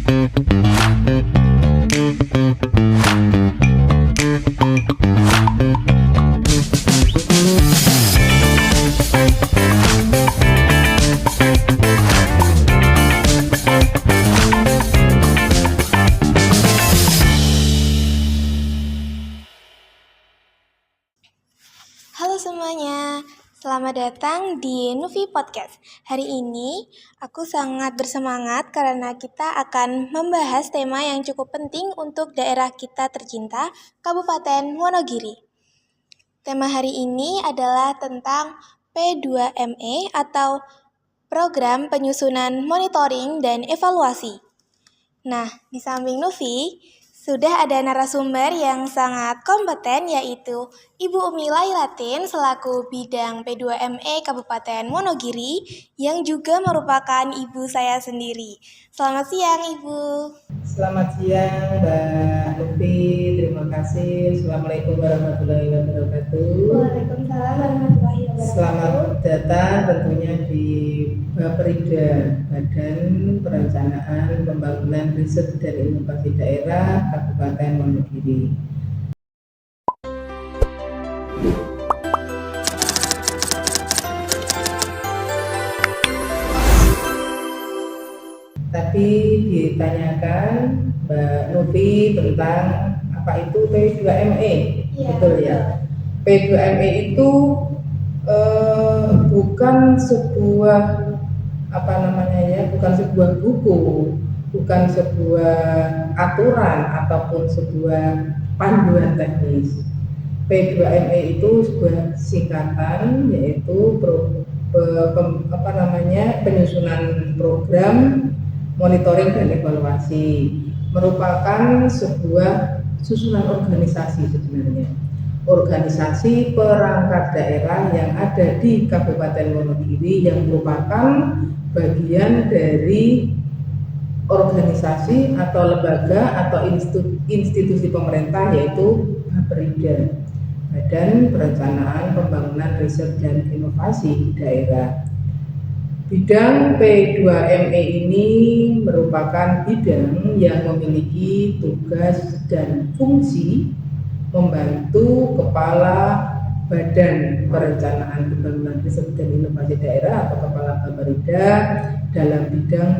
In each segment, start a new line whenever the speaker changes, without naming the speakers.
Halo semuanya, selamat datang di Nuvi Podcast. Hari ini aku sangat bersemangat karena kita akan membahas tema yang cukup penting untuk daerah kita tercinta, Kabupaten Wonogiri. Tema hari ini adalah tentang P2ME atau Program Penyusunan Monitoring dan Evaluasi. Nah, di samping Nuvi, sudah ada narasumber yang sangat kompeten yaitu Ibu Umi Lailatin selaku bidang P2ME Kabupaten Wonogiri yang juga merupakan ibu saya sendiri. Selamat siang Ibu.
Selamat siang Mbak Lufi, terima kasih. Assalamualaikum warahmatullahi wabarakatuh.
Waalaikumsalam warahmatullahi wabarakatuh.
Selamat datang tentunya di Baperida, Badan Perencanaan Pembangunan Riset dan Inovasi Daerah Kabupaten Wonogiri. Tadi ditanyakan Mbak Novi tentang apa itu P2ME, betul ya? P2ME itu bukan sebuah bukan sebuah buku, bukan sebuah aturan ataupun sebuah panduan teknis. P2ME itu sebuah singkatan yaitu penyusunan program monitoring dan evaluasi, merupakan sebuah susunan organisasi sebenarnya. Organisasi perangkat daerah yang ada di Kabupaten Wonogiri yang merupakan bagian dari organisasi atau lembaga atau institusi pemerintah yaitu Baperida, Badan Perencanaan Pembangunan Riset dan Inovasi Daerah. Bidang P2ME ini merupakan bidang yang memiliki tugas dan fungsi membantu Kepala Badan Perencanaan Pembangunan Riset dan Inovasi Daerah atau Kepala Baperida dalam bidang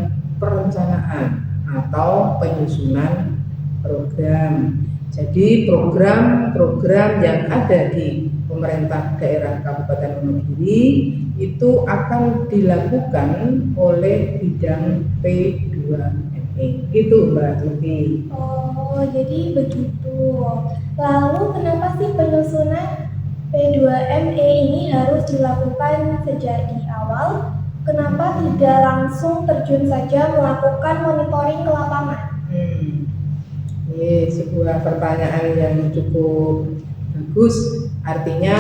perencanaan atau penyusunan program. Jadi program-program yang ada di pemerintah daerah Kabupaten Wonogiri itu akan dilakukan oleh bidang P2ME. Itu Mbak Tuti.
Oh, jadi begitu. Lalu kenapa sih penyusunan P2ME ini harus dilakukan sejak di awal? Kenapa tidak langsung terjun saja melakukan monitoring ke lapangan?
Ini sebuah pertanyaan yang cukup bagus. Artinya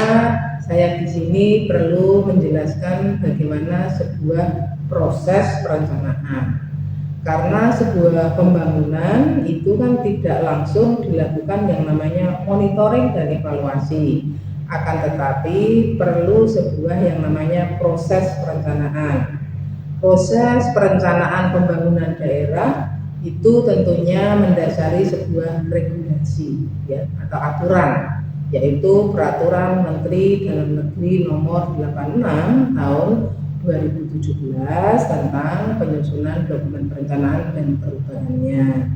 saya di sini perlu menjelaskan bagaimana sebuah proses perencanaan. Karena sebuah pembangunan itu kan tidak langsung dilakukan yang namanya monitoring dan evaluasi. Akan tetapi perlu sebuah yang namanya proses perencanaan. Proses perencanaan pembangunan daerah itu tentunya mendasari sebuah regulasi ya, atau aturan, yaitu Peraturan Menteri Dalam Negeri Nomor 86 Tahun 2017 tentang penyusunan dokumen perencanaan dan perubahannya.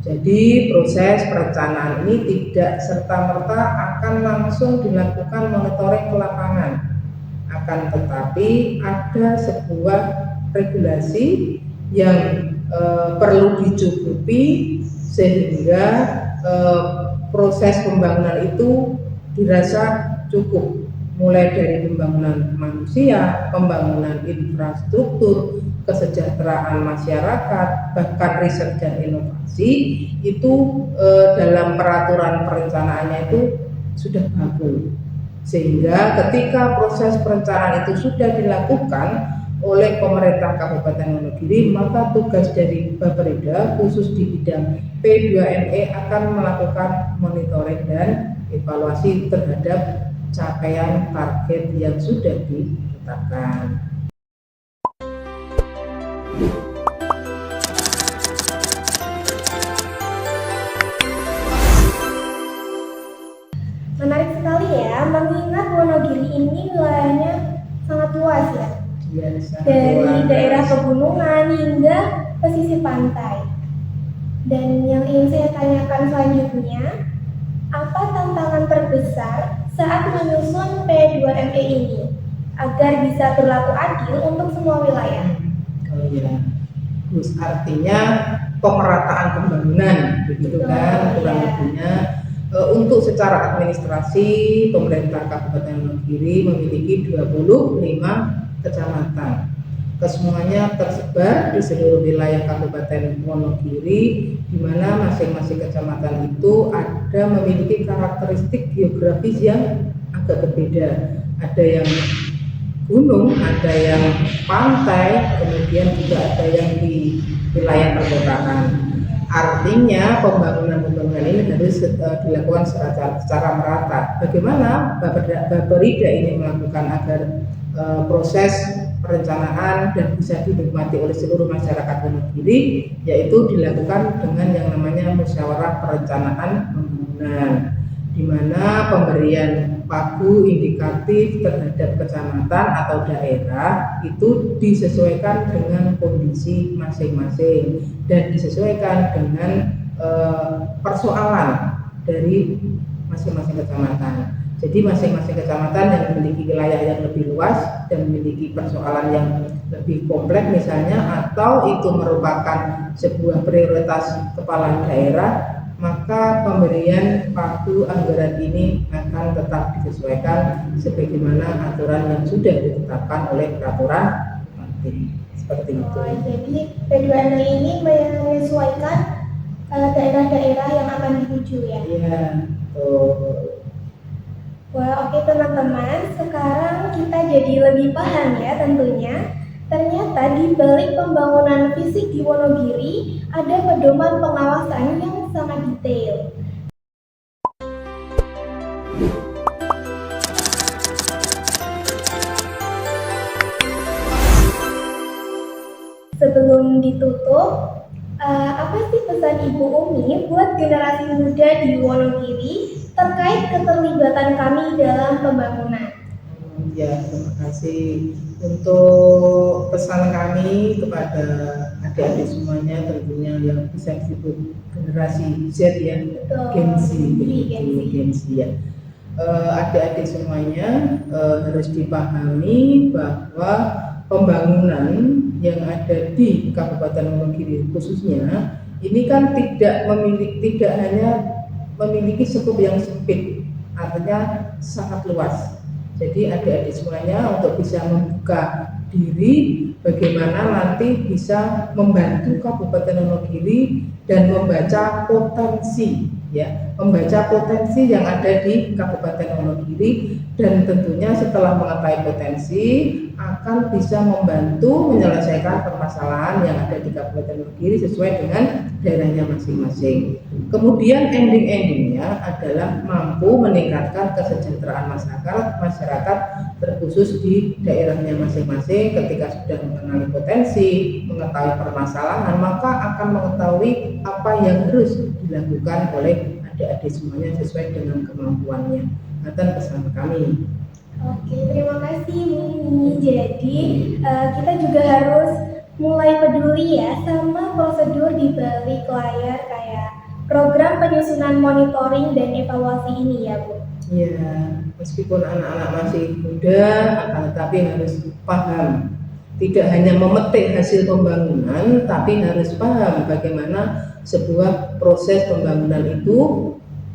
Jadi proses perencanaan ini tidak serta-merta akan langsung dilakukan monitoring ke lapangan. Akan tetapi ada sebuah regulasi yang perlu dicukupi sehingga proses pembangunan itu dirasa cukup, mulai dari pembangunan manusia, pembangunan infrastruktur, kesejahteraan masyarakat, bahkan riset dan inovasi itu dalam peraturan perencanaannya itu sudah bagus. Sehingga ketika proses perencanaan itu sudah dilakukan oleh pemerintah Kabupaten Wonogiri, maka tugas dari Baperida khusus di bidang P2ME akan melakukan monitoring dan evaluasi terhadap capaian target yang sudah ditetapkan.
pegunungan hingga pesisir pantai. Dan yang ingin saya tanyakan selanjutnya, apa tantangan terbesar saat menyusun P2ME ini agar bisa berlaku adil untuk semua wilayah?
Oh iya, terus artinya pemerataan pembangunan, begitu kan kurang lebihnya. Untuk secara administrasi, pemerintah Kabupaten Wonogiri memiliki 25 kecamatan. Kesemuanya tersebar di seluruh wilayah Kabupaten Wonogiri, di mana masing-masing kecamatan itu ada memiliki karakteristik geografis yang agak berbeda. Ada yang gunung, ada yang pantai, kemudian juga ada yang di wilayah perkotaan. Artinya pembangunan ini harus dilakukan secara merata. Bagaimana Bapperida ini melakukan agar proses perencanaan dan bisa dinikmati oleh seluruh masyarakat Wonogiri, yaitu dilakukan dengan yang namanya musyawarah perencanaan pembangunan, di mana pemberian pagu indikatif terhadap kecamatan atau daerah itu disesuaikan dengan kondisi masing-masing dan disesuaikan dengan persoalan dari masing-masing kecamatan. Jadi masing-masing kecamatan yang memiliki wilayah yang lebih luas dan memiliki persoalan yang lebih kompleks misalnya, atau itu merupakan sebuah prioritas kepala daerah, maka pemberian pagu anggaran ini akan tetap disesuaikan sebagaimana aturan yang sudah ditetapkan oleh peraturan menteri. Seperti itu.
Jadi P2ME ini menyesuaikan daerah-daerah yang akan dituju ya?
Iya, betul.
Wah, oke teman-teman, sekarang kita jadi lebih paham ya tentunya. Ternyata di balik pembangunan fisik di Wonogiri ada pedoman pengawasan yang sangat detail. Sebelum ditutup, apa sih pesan Ibu Umi buat generasi muda di Wonogiri terkait keterlibatan kami dalam pembangunan?
Ya, terima kasih. Untuk pesan kami kepada adik-adik semuanya, tentunya yang bisa disebut generasi Z ya, Gen Z, Gen Z ya. Adik-adik semuanya harus dipahami bahwa pembangunan yang ada di Kabupaten Wonogiri khususnya ini kan tidak hanya memiliki skup yang sempit, artinya sangat luas. Jadi adik-adik semuanya untuk bisa membuka diri bagaimana nanti bisa membantu Kabupaten Wonogiri dan membaca potensi yang ada di Kabupaten Wonogiri, dan tentunya setelah mengetahui potensi akan bisa membantu menyelesaikan permasalahan yang ada di Kabupaten Wonogiri sesuai dengan daerahnya masing-masing. Kemudian endingnya adalah mampu meningkatkan kesejahteraan masyarakat terkhusus di daerahnya masing-masing. Ketika sudah mengenali potensi, mengetahui permasalahan, maka akan mengetahui apa yang harus dilakukan oleh adik-adik semuanya sesuai dengan kemampuannya. Itu pesan kami.
Oke, terima kasih Mimi. Jadi kita juga harus mulai peduli ya sama prosedur di balik layar kayak program penyusunan monitoring dan evaluasi ini ya Bu.
Ya, meskipun anak-anak masih muda, akan tetapi harus paham. Tidak hanya memetik hasil pembangunan, tapi harus paham bagaimana sebuah proses pembangunan itu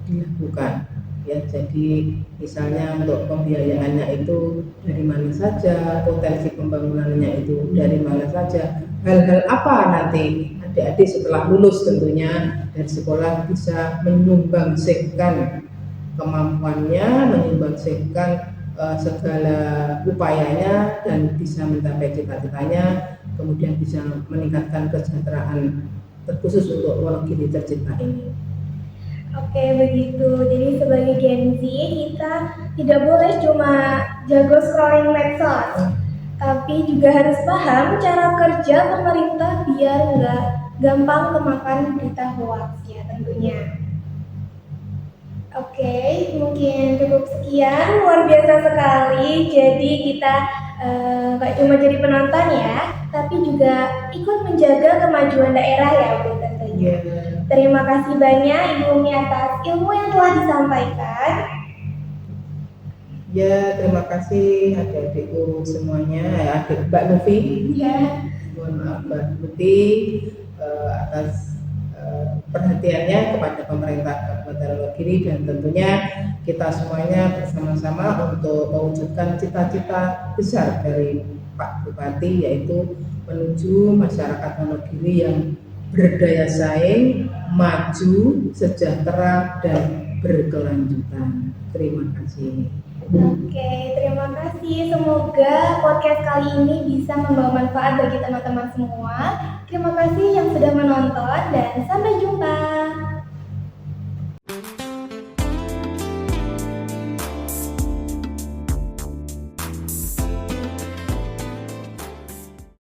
dilakukan. Ya, jadi misalnya untuk pembiayaannya itu dari mana saja, potensi pembangunannya itu dari mana saja, hal-hal apa nanti adik-adik setelah lulus tentunya dari sekolah bisa menyumbangsikan kemampuannya, menyumbangsikan segala upayanya dan bisa mencapai cita-citanya, kemudian bisa meningkatkan kesejahteraan terkhusus untuk Wonogiri tercinta ini.
Oke, begitu. Jadi sebagai Gen Z kita tidak boleh cuma jago scrolling medsos, tapi juga harus paham cara kerja pemerintah biar nggak gampang kemakan berita hoax ya tentunya. Oke, mungkin cukup sekian, luar biasa sekali. Jadi kita nggak cuma jadi penonton ya, tapi juga ikut menjaga kemajuan daerah ya Bu tentunya.
Iya.
Terima kasih banyak Ibu Umi atas ilmu yang telah disampaikan.
Ya, terima kasih adik-adikku semuanya, adik Mbak Nufi.
Ya.
Mohon maaf Mbak Nufi atas perhatiannya kepada pemerintah Kabupaten Wonogiri, dan tentunya kita semuanya bersama-sama untuk mewujudkan cita-cita besar dari Pak Bupati, yaitu menuju masyarakat Wonogiri yang berdaya saing, maju, sejahtera, dan berkelanjutan. Terima kasih.
Oke, terima kasih. Semoga podcast kali ini bisa membawa manfaat bagi teman-teman semua. Terima kasih yang sudah menonton dan sampai jumpa.